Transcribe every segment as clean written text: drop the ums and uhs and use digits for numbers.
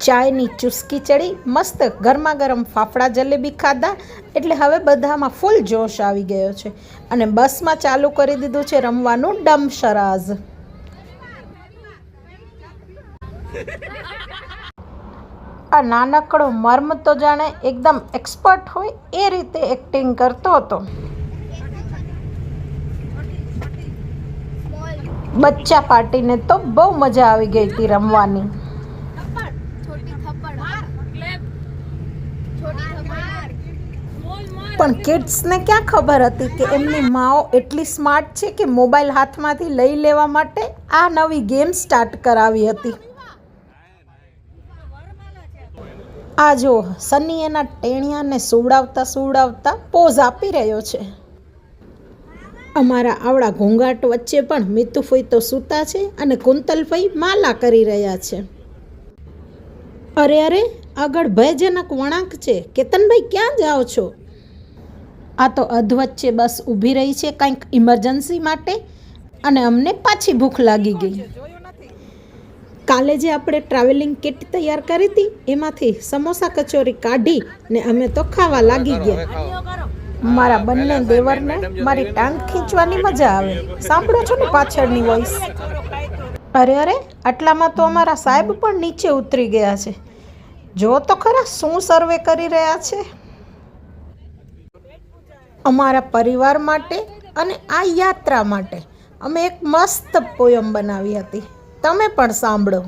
ચાયની ચુસ્કી ચડી, મસ્ત ગરમા ગરમ ફાફડા જલેબી ખાધા એટલે હવે બધામાં ફૂલ જોશ આવી ગયો છે અને બસમાં ચાલુ કરી દીધું છે રમવાનું ડમશરાઝ. આ નાનકડો મર્મ તો જાણે એકદમ એક્સપર્ટ હોય એ રીતે એક્ટિંગ કરતો હતો. બચ્ચા પાર્ટીને તો બહુ મજા આવી ગઈ હતી રમવાની. પણ કિડ્સને ક્યાં ખબર હતી કે એમની માઓ એટલી સ્માર્ટ છે કે મોબાઈલ હાથમાંથી લઈ લેવા માટે આ નવી ગેમ સ્ટાર્ટ કરાવી હતી. આ જો સની એના ટેણિયાને સુવડાવતા સુવડાવતા પોઝ આપી રહ્યો છે. અમારા આવડા ઘોંઘાટ વચ્ચે પણ મિતુફઈ તો સૂતા છે અને કુંતલફઈ માલા કરી રહ્યા છે. અરે અરે, આગળ ભયજનક વળાંક છે. કેતનભાઈ ક્યાં જાઓ છો? આ તો અધવચ્ચે બસ ઊભી રહી છે કંઈક ઇમરજન્સી માટે અને અમને પાછી ભૂખ લાગી ગઈ. કાલે જે આપણે ટ્રાવેલિંગ કિટ તૈયાર કરી હતી એમાંથી સમોસા કચોરી કાઢી ને અમે તો ખાવા લાગી ગયા. મારા બંને દેવરને મારી ટાંગ ખીંચવાની મજા આવે. સાંભળો છો ને પાછળની વોઇસ? અરે અરે, આટલામાં તો અમારા સાહેબ પણ નીચે ઉતરી ગયા છે. જો તો ખરા શું સર્વે કરી રહ્યા છે. અમારા પરિવાર માટે અને આ યાત્રા માટે અમે એક મસ્ત પોયમ બનાવી હતી. તમે પણ સાંભળો.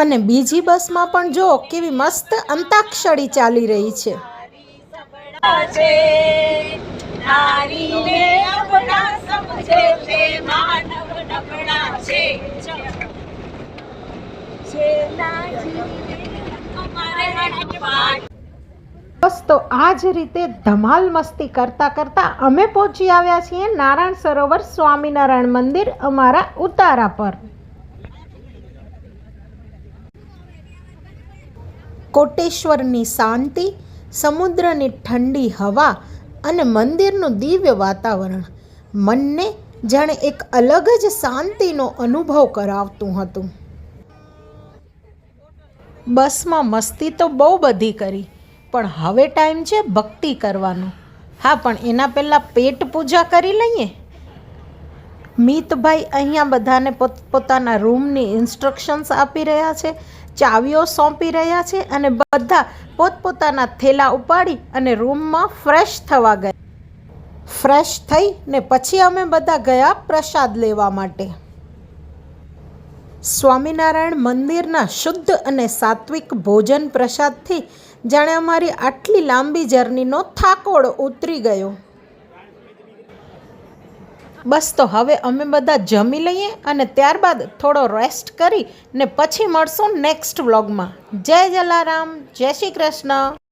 અને બીજી બસમાં પણ જો કેવી મસ્ત અંતાક્ષરી ચાલી રહી છે. બસ તો આ જ રીતે ધમાલ મસ્તી કરતા કરતા અમે પહોંચી આવ્યા છીએ નારાયણ સરોવર સ્વામિનારાયણ મંદિર અમારા ઉતારા પર. કોટેશ્વરની શાંતિ, સમુદ્રની ઠંડી હવા અને મંદિરનું દિવ્ય વાતાવરણ મનને જાણે એક અલગ જ શાંતિનો અનુભવ કરાવતું હતું. બસમાં મસ્તી તો બહુ બધી કરી, પણ હવે ટાઈમ છે ભક્તિ કરવાનો. હા, પણ એના પહેલાં પેટ પૂજા કરી લઈએ. મિતભાઈ અહીંયા બધાને પોતપોતાના રૂમની ઇન્સ્ટ્રક્શન્સ આપી રહ્યા છે, ચાવીઓ સોંપી રહ્યા છે અને બધા પોતપોતાના થેલા ઉપાડી અને રૂમમાં ફ્રેશ થવા ગયા. ફ્રેશ થઈ ને પછી અમે બધા ગયા પ્રસાદ લેવા માટે. સ્વામિનારાયણ મંદિરના શુદ્ધ અને સાત્વિક ભોજન પ્રસાદથી જાણે અમારી આટલી લાંબી જર્નીનો થાકોડ ઉતરી ગયો. બસ તો હવે અમે બધા જમી લઈએ અને ત્યારબાદ થોડો રેસ્ટ કરી ને પછી મળશું નેક્સ્ટ વ્લોગમાં. જય જલારામ, જય શ્રી કૃષ્ણ.